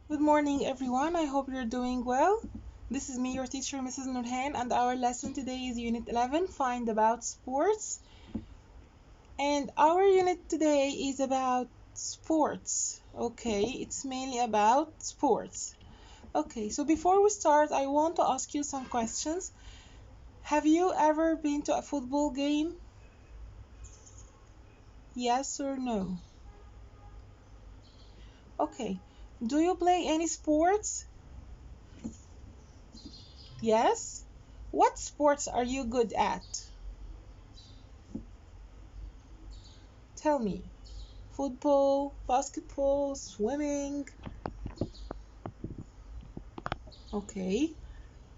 Good morning, everyone. I hope you're doing well. This is me, your teacher, Mrs. Nurhan, and our lesson today is Unit 11, Find About Sports. And our unit today is about sports. Okay, it's mainly about sports. Okay, so before we start, I want to ask you some questions. Have you ever been to a football game? Yes or no? Okay, do you play any sports? Yes? What sports are you good at? Tell me. Football, basketball, swimming. Okay.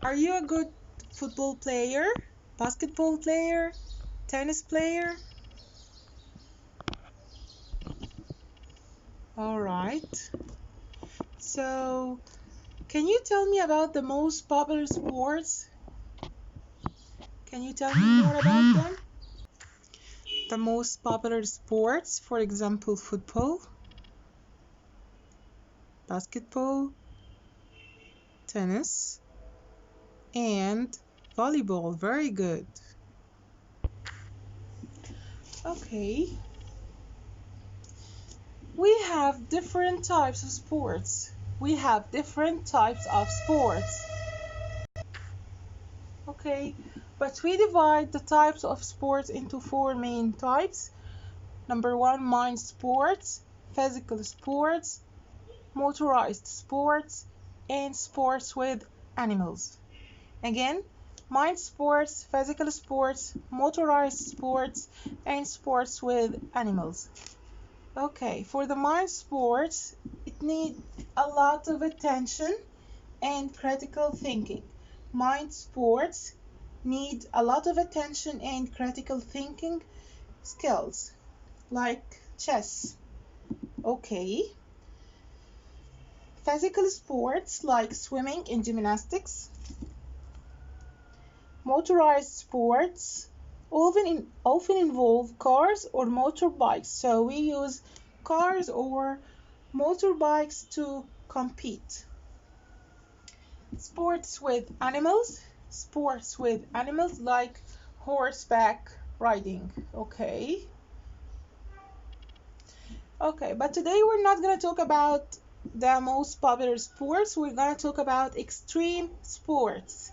Are you a good football player? Basketball player? Tennis player? All right. So, can you tell me about the most popular sports? Can you tell me more about them? The most popular sports, for example, football, basketball, tennis, and volleyball. Very good. Okay. We have different types of sports. We have different types of sports. Okay, but we divide the types of sports into four main types. Number one, mind sports, physical sports, motorized sports, and sports with animals. Again, mind sports, physical sports, motorized sports, and sports with animals. Okay, for the mind sports, it needs a lot of attention and critical thinking. Mind sports need a lot of attention and critical thinking skills, like chess. Okay. Physical sports like swimming and gymnastics. Motorized sports often involve cars or motorbikes, so we use cars or motorbikes to compete. Sports with animals like horseback riding. Okay, but today we're not going to talk about the most popular sports. We're going to talk about extreme sports.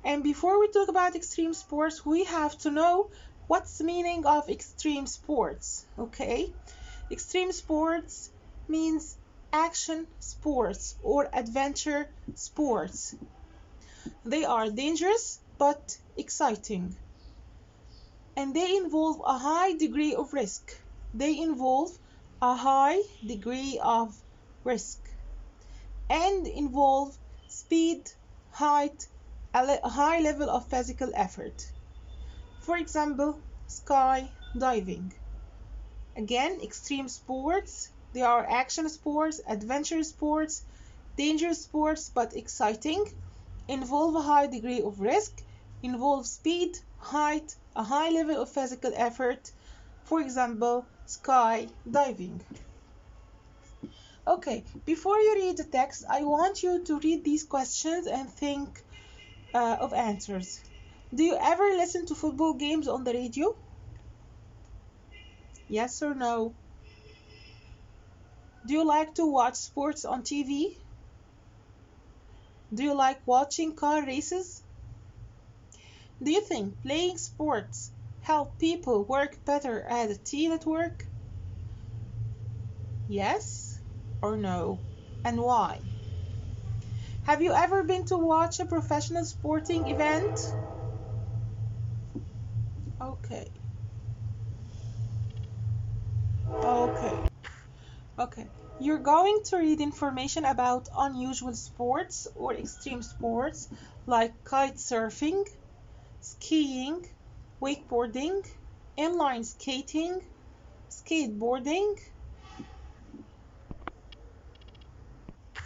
And before we talk about extreme sports, we have to know what's the meaning of extreme sports. Okay, extreme sports means action sports or adventure sports. They are dangerous but exciting, and they involve a high degree of risk. They involve a high degree of risk and involve speed, height, a high level of physical effort. For example, sky diving. Again, extreme sports. They are action sports, adventure sports, dangerous sports but exciting, involve a high degree of risk, involve speed, height, a high level of physical effort. For example, sky diving. Okay, before you read the text, I want you to read these questions and think of answers. Do you ever listen to football games on the radio? Yes or no? Do you like to watch sports on TV? Do you like watching car races? Do you think playing sports help people work better as a team at work? Yes or no? And why? Have you ever been to watch a professional sporting event? Okay. Okay. Okay. You're going to read information about unusual sports or extreme sports like kite surfing, skiing, wakeboarding, inline skating, skateboarding,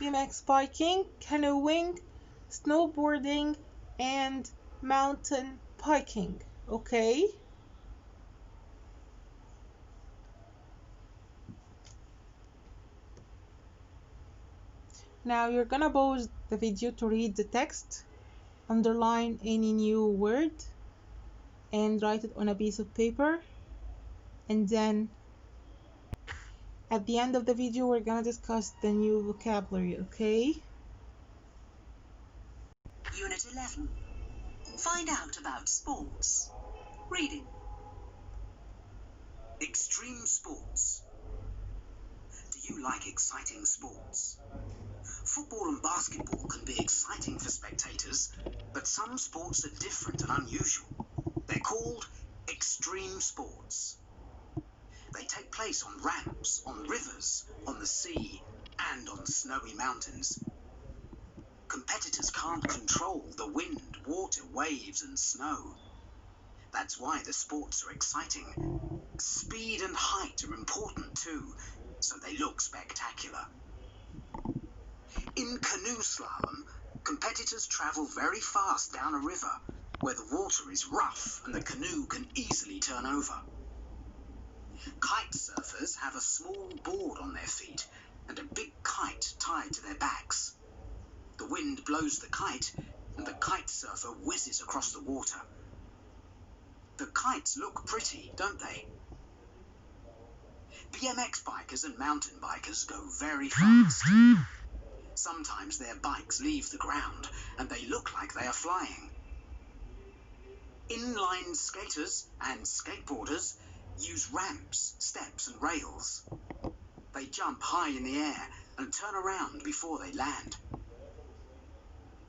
BMX biking, canoeing, snowboarding, and mountain biking. Okay? Now you're gonna pause the video to read the text, underline any new word, and write it on a piece of paper. And then at the end of the video, we're gonna discuss the new vocabulary, okay? Unit 11. Find out about sports. Reading. Extreme sports. Do you like exciting sports? Football and basketball can be exciting for spectators, but some sports are different and unusual. They're called extreme sports. They take place on ramps, on rivers, on the sea, and on snowy mountains. Competitors can't control the wind, water, waves, and snow. That's why the sports are exciting. Speed and height are important too, so they look spectacular. In canoe slalom, competitors travel very fast down a river where the water is rough and the canoe can easily turn over. Kite surfers have a small board on their feet and a big kite tied to their backs. The wind blows the kite and the kite surfer whizzes across the water. The kites look pretty, don't they? BMX bikers and mountain bikers go very fast. Sometimes their bikes leave the ground and they look like they are flying. Inline skaters and skateboarders use ramps, steps and rails. They jump high in the air and turn around before they land.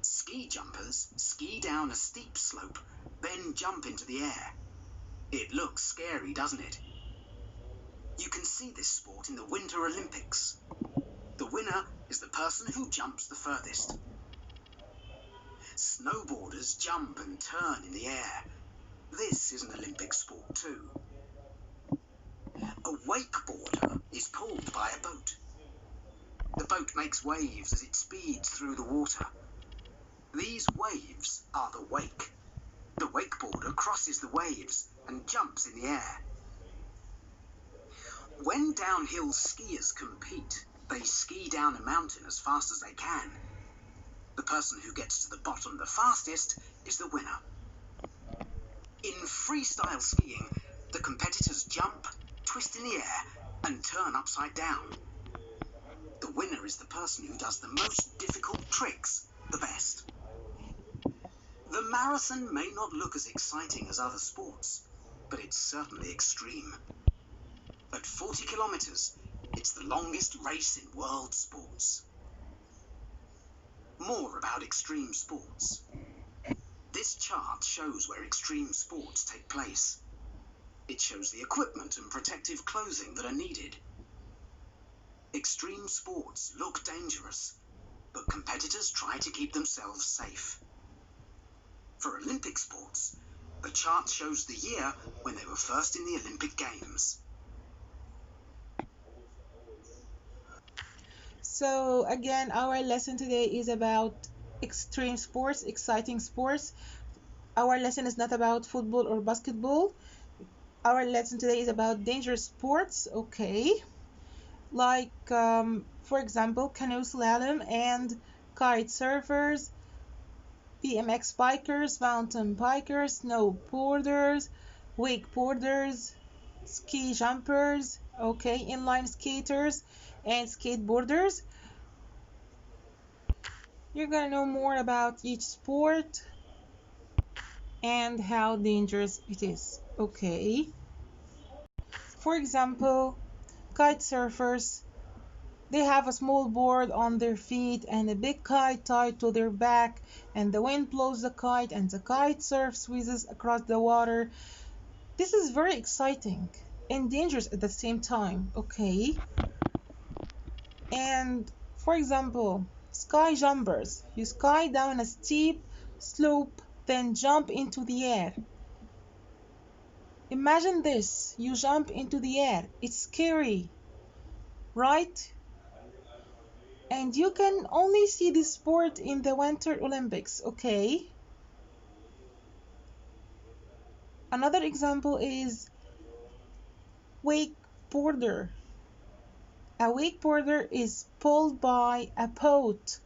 Ski jumpers ski down a steep slope, then jump into the air. It looks scary, doesn't it? You can see this sport in the Winter Olympics. The winner is the person who jumps the furthest. Snowboarders jump and turn in the air. This is an Olympic sport too. A wakeboarder is pulled by a boat. The boat makes waves as it speeds through the water. These waves are the wake. The wakeboarder crosses the waves and jumps in the air. When downhill skiers compete, they ski down a mountain as fast as they can. The person who gets to the bottom the fastest is the winner. In freestyle skiing, the competitors jump, twist in the air, and turn upside down. The winner is the person who does the most difficult tricks the best. The marathon may not look as exciting as other sports, but it's certainly extreme. At 40 kilometers, it's the longest race in world sports. More about extreme sports. This chart shows where extreme sports take place. It shows the equipment and protective clothing that are needed. Extreme sports look dangerous, but competitors try to keep themselves safe. For Olympic sports, the chart shows the year when they were first in the Olympic Games. So again, our lesson today is about extreme sports, exciting sports. Our lesson is not about football or basketball. Our lesson today is about dangerous sports, okay? Like, for example, canoe slalom and kite surfers, BMX bikers, mountain bikers, snowboarders, wakeboarders, ski jumpers, okay, inline skaters, and skateboarders. You're gonna know more about each sport and how dangerous it is, okay? For example, kite surfers, they have a small board on their feet and a big kite tied to their back, and the wind blows the kite and the kite surfs whizzes across the water. This is very exciting and dangerous at the same time, okay? And for example, sky jumpers, you sky down a steep slope, then jump into the air. Imagine this, you jump into the air. It's scary, right? And you can only see this sport in the Winter Olympics, okay? Another example is wakeboarder. A wakeboarder is pulled by a boat.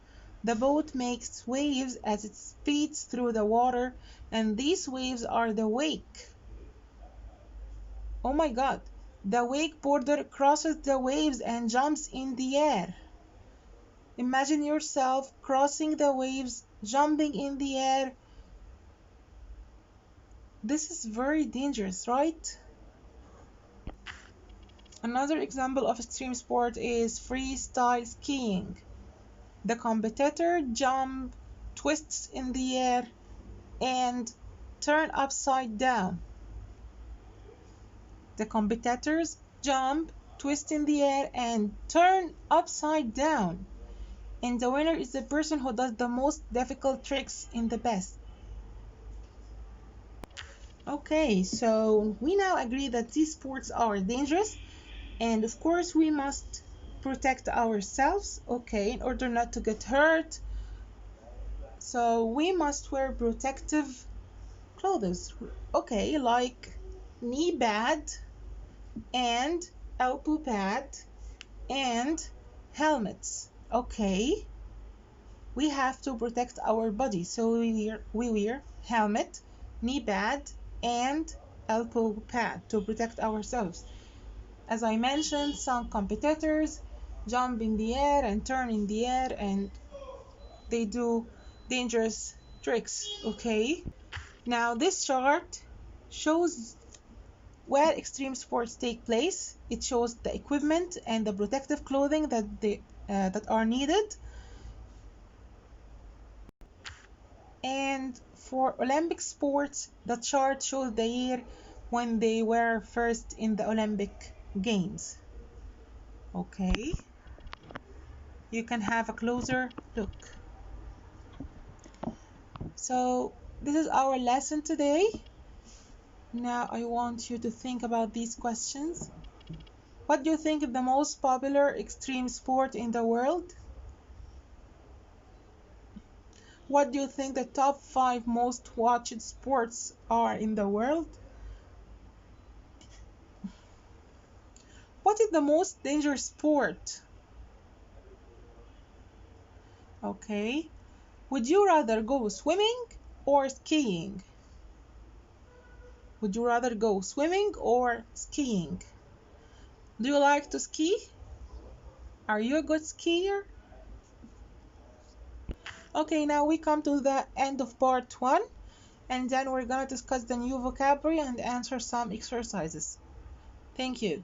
The boat makes waves as it speeds through the water, and these waves are the wake. Oh my god. The wakeboarder crosses the waves and jumps in the air. Imagine yourself crossing the waves, jumping in the air. This is very dangerous, right? Another example of extreme sport is freestyle skiing. The competitor jump, twists in the air, and turn upside down. The competitors jump, twist in the air, and turn upside down. And the winner is the person who does the most difficult tricks in the best. Okay, so we now agree that these sports are dangerous, and of course we must protect ourselves, okay, in order not to get hurt. So we must wear protective clothes, okay, like knee pad and elbow pad and helmets. Okay, we have to protect our body, so we wear helmet, knee pad, and elbow pad to protect ourselves. As I mentioned, some competitors jump in the air and turn in the air, and they do dangerous tricks. Okay, now this chart shows where extreme sports take place. It shows the equipment and the protective clothing that are needed. And for Olympic sports, the chart shows the year when they were first in the Olympic Games. Okay, you can have a closer look. So this is our lesson today. Now I want you to think about these questions. What do you think is the most popular extreme sport in the world? What do you think the top 5 most watched sports are in the world? What is the most dangerous sport? Okay. Would you rather go swimming or skiing? Would you rather go swimming or skiing? Do you like to ski? Are you a good skier? Okay, now we come to the end of part 1, and then we're gonna discuss the new vocabulary and answer some exercises. Thank you.